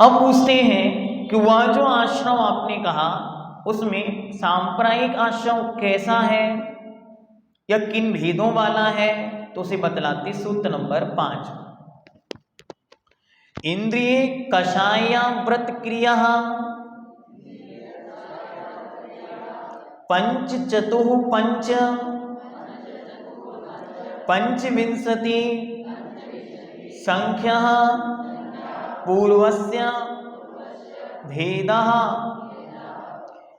अब पूछते हैं कि वह जो आश्रम आपने कहा उसमें सांप्रायिक आश्रम कैसा है या किन भेदों वाला है, तो उसे बतलाते सूत्र नंबर 5। इंद्रिय कषाया व्रत क्रिया पंच चतुः पंच पंचविंशति संख्या पूर्वस्य भेदः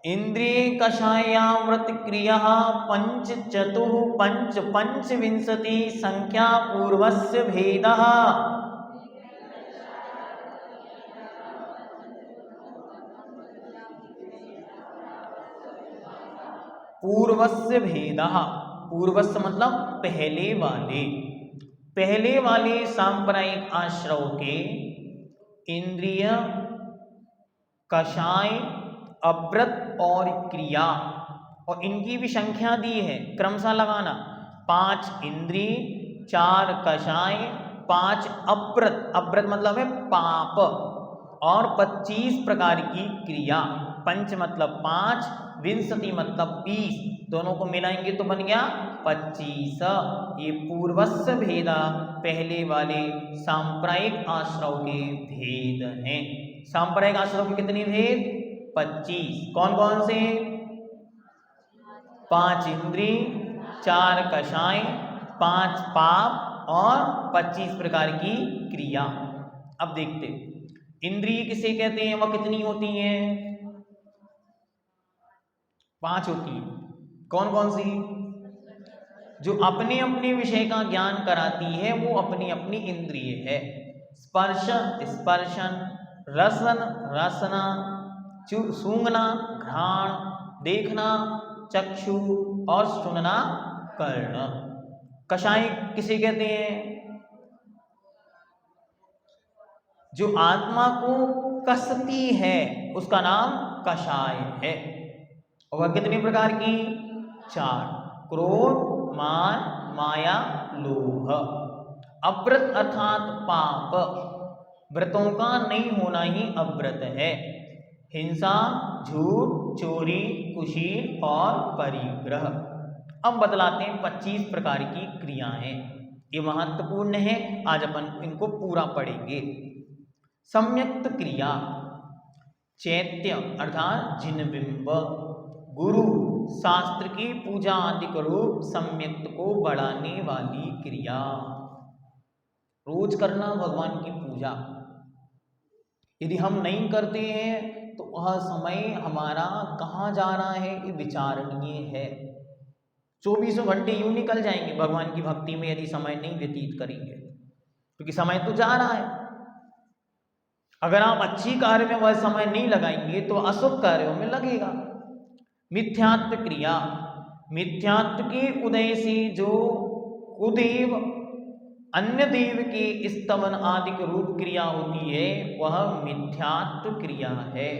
इंद्रिय कषायामृत क्रिया पंच चतुः पंच पंचविंशति संख्या पूर्वस्य भेदः। पूर्वस्य भेदः, पूर्वस्य मतलब पहले वाले सांप्रायिक आश्रव के इंद्रिय कषाय अव्रत और क्रिया, और इनकी भी संख्या दी है, क्रमशः लगाना। 5 इंद्रिय, 4 कषाय, 5 अव्रत, अव्रत मतलब है पाप, और 25 प्रकार की क्रिया। पंच मतलब 5, विंशति मतलब 20, दोनों को मिलाएंगे तो बन गया 25। ये पूर्वस्य भेदा पहले वाले सांप्रायिक आश्रव के भेद हैं। सांप्रायिक आश्रव के कितने भेद? 25। कौन कौन से? 5 इंद्रिय, 4 कषाय, 5 पाप और 25 प्रकार की क्रिया। अब देखते इंद्रिय किसे कहते हैं, वह कितनी होती हैं? 5 होती है। कौन कौन सी? जो अपने अपने विषय का ज्ञान कराती है वो अपनी अपनी इंद्रिय है। स्पर्श स्पर्शन, रसन रसना, सूंघना घ्राण, देखना चक्षु और सुनना कर्ण। कषाय किसे कहते हैं? जो आत्मा को कसती है उसका नाम कषाय है। और वह कितने प्रकार की? 4, क्रोध, मान, माया, लोभ। अव्रत अर्थात पाप, व्रतों का नहीं होना ही अव्रत है। हिंसा, झूठ, चोरी, कुशील और परिग्रह। अब बतलाते हैं 25 प्रकार की क्रियाएं, ये महत्वपूर्ण है, आज अपन इनको पूरा पढ़ेंगे। सम्यक्त क्रिया, चैत्य अर्थात जिनबिंब, गुरु, शास्त्र की पूजा आदि रूप सम्यक्त को बढ़ाने वाली क्रिया। रोज करना भगवान की पूजा, यदि हम नहीं करते हैं तो वह समय हमारा कहाँ जा रहा है ये विचारणीय है। 24 घंटे यूं निकल जाएंगे भगवान की भक्ति में यदि समय नहीं व्यतीत करेंगे, क्योंकि समय तो जा रहा है। अगर आप अच्छी कार्य में वह समय नहीं लगाएंगे तो अशुभ कार्यों में लगेगा। मिथ्यात्व क्रिया, मिथ्यात्व के उदय से जो कुदेव अन्य देव के स्तवन आदि रूप क्रिया होती है वह मिथ्यात्व क्रिया है।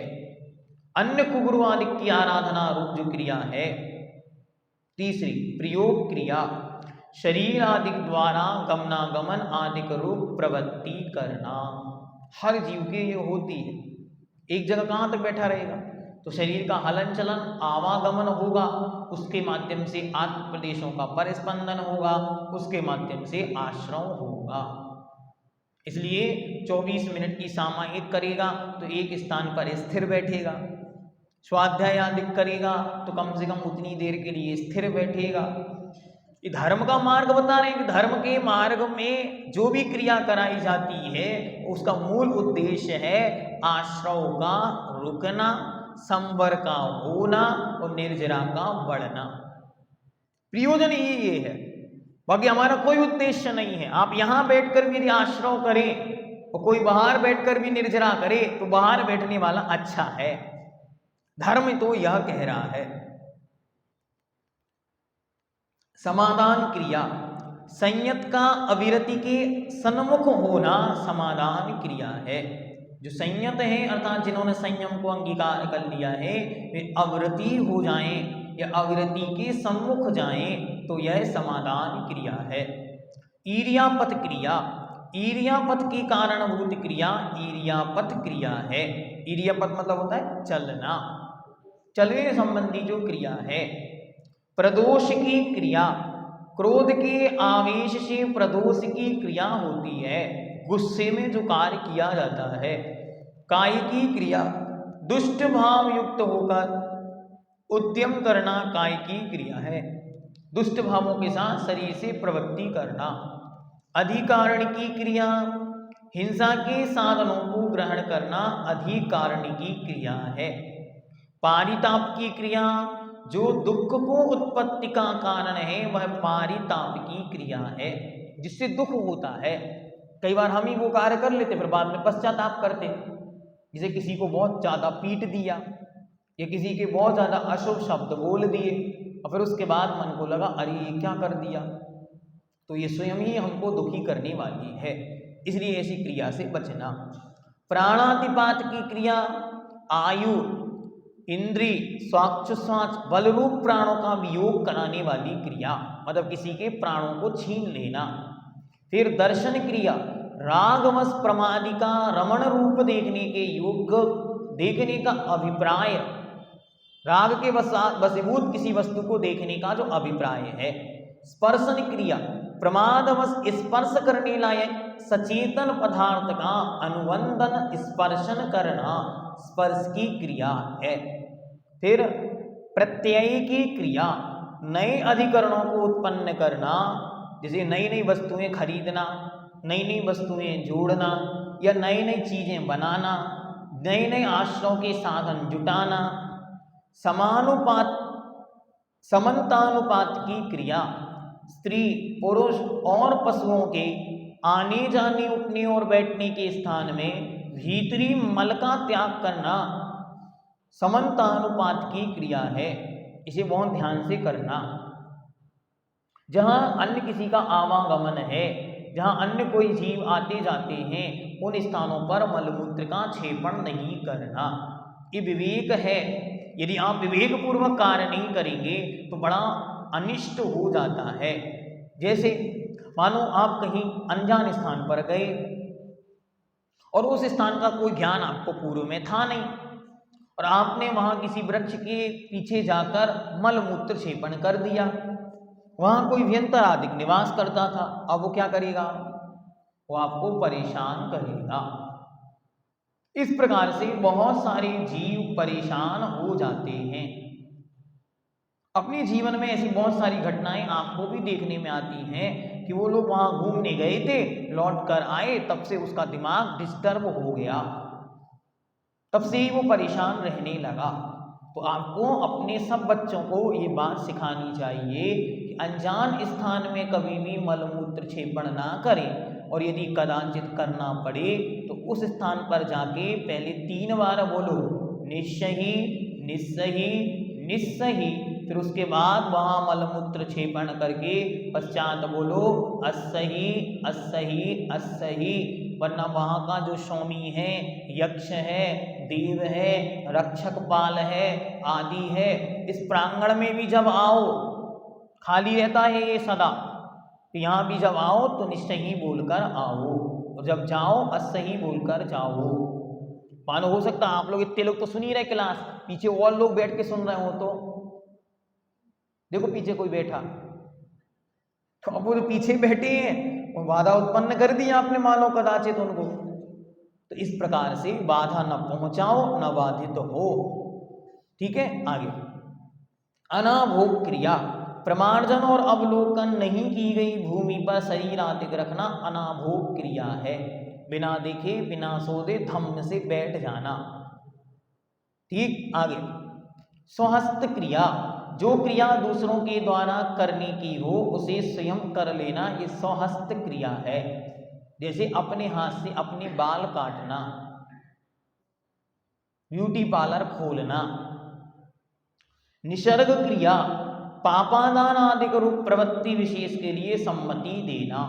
अन्य कुगुरु आदि की आराधना रूप जो क्रिया है। तीसरी प्रयोग क्रिया, शरीर आदि द्वारा गमनागमन आदि रूप प्रवृत्ति करना। हर जीव के ये होती है, एक जगह कहाँ तक बैठा रहेगा, तो शरीर का हलन चलन आवागमन होगा, उसके माध्यम से आत्म प्रदेशों का परिस्पंदन होगा, उसके माध्यम से आश्रव होगा। इसलिए 24 मिनट की सामायिक करेगा तो एक स्थान पर स्थिर बैठेगा, स्वाध्याय आदि करेगा तो कम से कम उतनी देर के लिए स्थिर बैठेगा। ये धर्म का मार्ग बता रहे हैं कि धर्म के मार्ग में जो भी क्रिया कराई जाती है उसका मूल उद्देश्य है आश्रव का रुकना, संवर का होना और निर्जरा का बढ़ना। प्रयोजन ही ये है, बाकी हमारा कोई उद्देश्य नहीं है। आप यहां बैठकर भी यदि आश्रव करें और कोई बाहर बैठकर भी निर्जरा करे तो बाहर बैठने वाला अच्छा है। धर्म तो यह कह रहा है। समाधान क्रिया, संयत का अविरति के सन्मुख होना समाधान क्रिया है। जो संयत है अर्थात जिन्होंने संयम को अंगीकार कर लिया है वे अविरति हो जाएं या अविरति के सम्मुख जाएं तो यह समाधान क्रिया है। ईर्यापत क्रिया, ईर्यापथ की कारणभूत क्रिया ईर्यापथ क्रिया है। ईर्यापथ मतलब होता है चलना, चलने संबंधी जो क्रिया है। प्रदोष की क्रिया, क्रोध के आवेश से प्रदोष की क्रिया होती है, गुस्से में जो कार्य किया जाता है। कायिकी क्रिया, दुष्ट भाव युक्त होकर उद्यम करना कायिकी क्रिया है, दुष्ट भावों के साथ शरीर से प्रवृत्ति करना। अधिकारण की क्रिया, हिंसा के साधनों को ग्रहण करना अधिकारण की क्रिया है। पारिताप की क्रिया, जो दुख को उत्पत्ति का कारण है वह पारिताप की क्रिया है, जिससे दुख होता है। कई बार हम ही वो कार्य कर लेते फिर बाद में पश्चाताप करते, जैसे किसी को बहुत ज़्यादा पीट दिया या किसी के बहुत ज़्यादा अशुभ शब्द बोल दिए और फिर उसके बाद मन को लगा अरे ये क्या कर दिया, तो ये स्वयं ही हमको दुखी करने वाली है, इसलिए ऐसी क्रिया से बचना। प्राणातिपात की क्रिया, आयु, इंद्री, स्वाच बल रूप प्राणों का वियोग कराने वाली क्रिया, मतलब किसी के प्राणों को छीन लेना। फिर दर्शन क्रिया, रागवश प्रमादि का रमण रूप देखने के योग्य देखने का अभिप्राय, राग के वशीभूत किसी वस्तु को देखने का जो अभिप्राय है। स्पर्शन क्रिया, प्रमादवश स्पर्श करने लायक सचेतन पदार्थ का अनुबंधन स्पर्शन करना स्पर्श की क्रिया है। फिर प्रत्यय की क्रिया, नए अधिकरणों को उत्पन्न करना, जैसे नई नई वस्तुएं खरीदना, नई नई वस्तुएं जोड़ना या नई नई चीजें बनाना, नए नए आश्रयों के साधन जुटाना। समानुपात, समन्तानुपात की क्रिया, स्त्री पुरुष और पशुओं के आने जाने उठने और बैठने के स्थान में भीतरी मल का त्याग करना समन्तानुपात की क्रिया है, इसे बहुत ध्यान से करना। जहाँ अन्य किसी का आवागमन है, जहाँ अन्य कोई जीव आते जाते हैं, उन स्थानों पर मलमूत्र का क्षेपण नहीं करना, ये विवेक है। यदि आप विवेक पूर्वक कार्य नहीं करेंगे तो बड़ा अनिष्ट हो जाता है। जैसे मानो आप कहीं अनजान स्थान पर गए और उस स्थान का कोई ज्ञान आपको पूर्व में था नहीं और आपने वहाँ किसी वृक्ष के पीछे जाकर मलमूत्र क्षेपण कर दिया। वहाँ कोई व्यंतर आदि निवास करता था, अब वो क्या करेगा, वो आपको परेशान करेगा। इस प्रकार से बहुत सारे जीव परेशान हो जाते हैं। अपने जीवन में ऐसी बहुत सारी घटनाएं आपको भी देखने में आती हैं कि वो लोग वहां घूमने गए थे, लौट कर आए, तब से उसका दिमाग डिस्टर्ब हो गया, तब से ही वो परेशान रहने लगा। तो आपको अपने सब बच्चों को ये बात सिखानी चाहिए कि अनजान स्थान में कभी भी मलमूत्र क्षेपण ना करें, और यदि कदाचित करना पड़े तो उस स्थान पर जाके पहले 3 बार बोलो निस्सही निस्सही निस्सही, फिर उसके बाद वहाँ मलमूत्र क्षेपण करके पश्चात बोलो अस्सही अस्सही अस्सही, वरना वहाँ का जो स्वामी है, यक्ष है, देव है, रक्षक पाल है आदि है, इस प्रांगण में भी जब आओ, खाली रहता है ये सदा, तो यहाँ भी जब आओ तो निस्सही बोलकर आओ, और जब जाओ अस्सही बोलकर जाओ। मानो हो सकता आप लोग इतने लोग तो सुन ही रहे क्लास, पीछे और लोग बैठ के सुन रहे हो, तो देखो पीछे कोई बैठा, तो अब वो जो पीछे बैठे हैं और बाधा उत्पन्न कर दी आपने मानो कदाचित उनको, तो इस प्रकार से बाधा न पहुंचाओ न बाधित हो। ठीक है, आगे अनाभोग क्रिया, प्रमार्जन और अवलोकन नहीं की गई भूमि पर शरीर आदि रखना अनाभोग क्रिया है। बिना देखे बिना सोचे धम्म से बैठ जाना। ठीक, आगे स्वहस्त क्रिया, जो क्रिया दूसरों के द्वारा करने की हो उसे स्वयं कर लेना, ये स्वहस्त क्रिया है। जैसे अपने हाथ से अपने बाल काटना, ब्यूटी पार्लर खोलना। निसर्ग क्रिया, पापादान आदि रूप प्रवृत्ति विशेष के लिए सम्मति देना,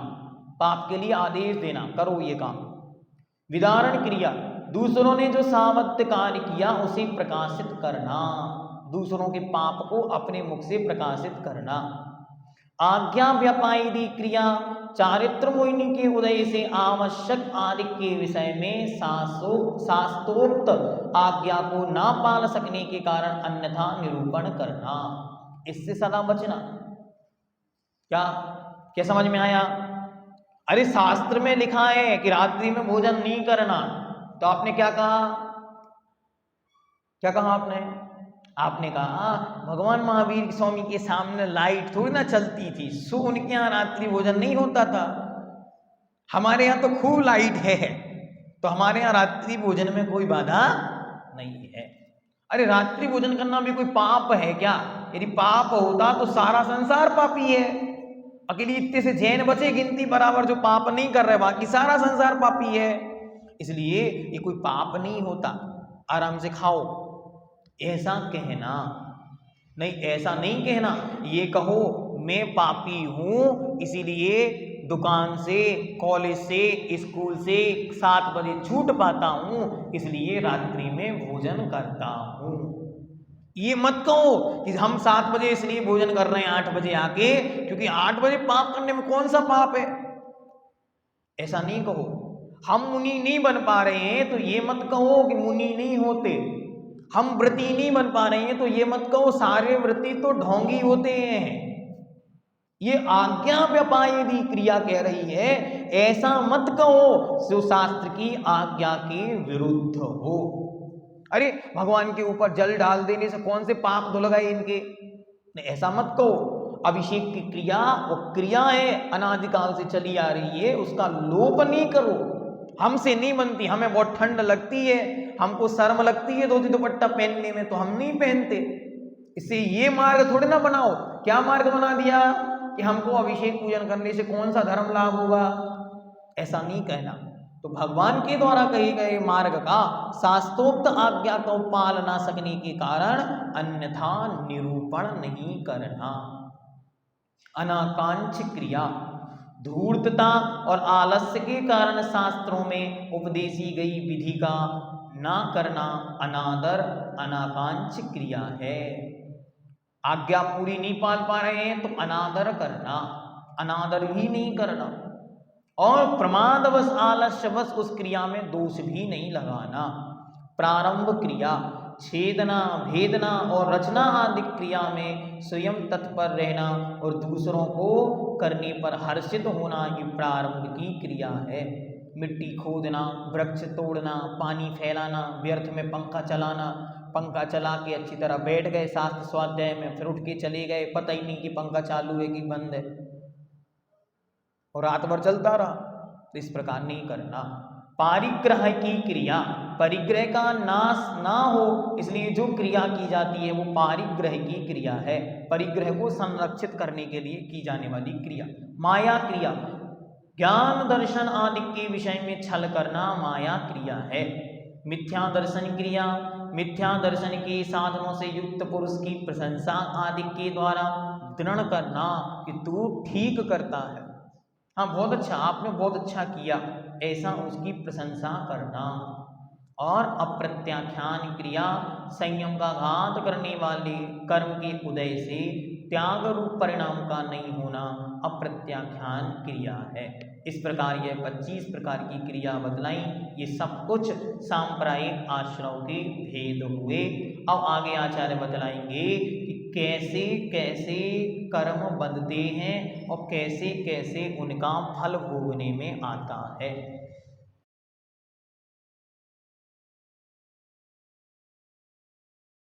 पाप के लिए आदेश देना, करो ये काम। विदारण क्रिया, दूसरों ने जो सावत्य कार्य किया उसे प्रकाशित करना, दूसरों के पाप को अपने मुख से प्रकाशित करना। आज्ञा व्यापायिनी क्रिया चारित्र मोहिनी के उदय से आवश्यक आदि के विषय में शास्त्रोक्त आज्ञा को ना पाल सकने के कारण अन्यथा निरूपण करना, इससे सदा बचना। क्या समझ में आया? अरे शास्त्र में लिखा है कि रात्रि में भोजन नहीं करना, तो आपने क्या कहा? आपने कहा भगवान महावीर स्वामी के सामने लाइट थोड़ी ना चलती थी, सो उनके यहाँ रात्रि भोजन नहीं होता था। हमारे यहाँ तो खूब लाइट है, तो हमारे यहाँ रात्रि भोजन में कोई बाधा नहीं है। अरे रात्रि भोजन करना भी कोई पाप है क्या? यदि पाप होता तो सारा संसार पापी है। अकेले इतने से जैन बचे गिनती बराबर जो पाप नहीं कर रहे, बाकी सारा संसार पापी है। इसलिए ये कोई पाप नहीं होता, आराम से खाओ। ऐसा कहना नहीं, ऐसा नहीं कहना। ये कहो मैं पापी हूं इसीलिए दुकान से, कॉलेज से, स्कूल से 7 बजे छूट पाता हूं, इसलिए रात्रि में भोजन करता हूं। ये मत कहो कि हम 7 बजे इसलिए भोजन कर रहे हैं 8 बजे आके, क्योंकि 8 बजे पाप करने में कौन सा पाप है। ऐसा नहीं कहो। हम मुनि नहीं बन पा रहे हैं तो ये मत कहो कि मुनि नहीं होते। हम व्रती नहीं बन पा रहे हैं तो ये मत कहो सारे व्रती तो ढोंगी होते हैं। ये आज्ञा व्यापायिनी क्रिया कह रही है, ऐसा मत कहो जो शास्त्र की आज्ञा के विरुद्ध हो। अरे भगवान के ऊपर जल डाल देने से कौन से पाप धुल गए इनके, ऐसा मत कहो। अभिषेक की क्रिया वो क्रिया है, अनादिकाल से चली आ रही है, उसका लोप नहीं करो। हमसे नहीं बनती, हमें बहुत ठंड लगती है, हमको शर्म लगती है धोती दुपट्टा पहनने में, तो हम नहीं पहनते। इससे ये मार्ग थोड़ी ना बनाओ। क्या मार्ग बना दिया कि हमको अभिषेक पूजन करने से कौन सा धर्म लाभ होगा, ऐसा नहीं कहना। तो भगवान के द्वारा कहे गए मार्ग का शास्त्रोक्त आज्ञा को पाल ना सकने के कारण अन्यथा निरूपण नहीं करना। अनाकांक्ष क्रिया, धूर्तता और आलस्य के कारण शास्त्रों में उपदेशी गई विधि का ना करना अनादर अनाकांक्ष क्रिया है। आज्ञा पूरी नहीं पाल पा रहे हैं तो अनादर करना, अनादर भी नहीं करना, और प्रमादवश आलस्यवश उस क्रिया में दोष भी नहीं लगाना। प्रारंभ क्रिया, छेदना, भेदना और रचना आदि क्रिया में स्वयं तत्पर रहना और दूसरों को करने पर हर्षित होना ये प्रारंभ की क्रिया है। मिट्टी खोदना, वृक्ष तोड़ना, पानी फैलाना, व्यर्थ में पंखा चलाना, पंखा चला के अच्छी तरह बैठ गए शास्त्र स्वाध्याय में, फिर उठ के चले गए, पता ही नहीं कि पंखा चालू है कि बंद है, और रात भर चलता रहा। तो इस प्रकार नहीं करना। परिग्रह की क्रिया, परिग्रह का नाश ना हो इसलिए जो क्रिया की जाती है वो परिग्रह की क्रिया है, परिग्रह को संरक्षित करने के लिए की जाने वाली क्रिया। माया क्रिया, ज्ञान दर्शन आदि के विषय में छल करना माया क्रिया है। मिथ्या दर्शन क्रिया, मिथ्या दर्शन के साधनों से युक्त पुरुष की प्रशंसा आदि के द्वारा दृढ़ करना कि तू ठीक करता है, हाँ बहुत अच्छा, आपने बहुत अच्छा किया, ऐसा उसकी प्रशंसा करना। और अप्रत्याख्यान क्रिया, संयम का घात करने वाले कर्म के उदय से त्याग रूप परिणाम का नहीं होना अप्रत्याख्यान क्रिया है। इस प्रकार यह 25 प्रकार की क्रिया बतलाई। ये सब कुछ सांप्रदायिक आश्रमों के भेद हुए। अब आगे आचार्य बतलाएंगे कि कैसे कैसे कर्म बंधते हैं और कैसे कैसे उनका फल भोगने में आता है।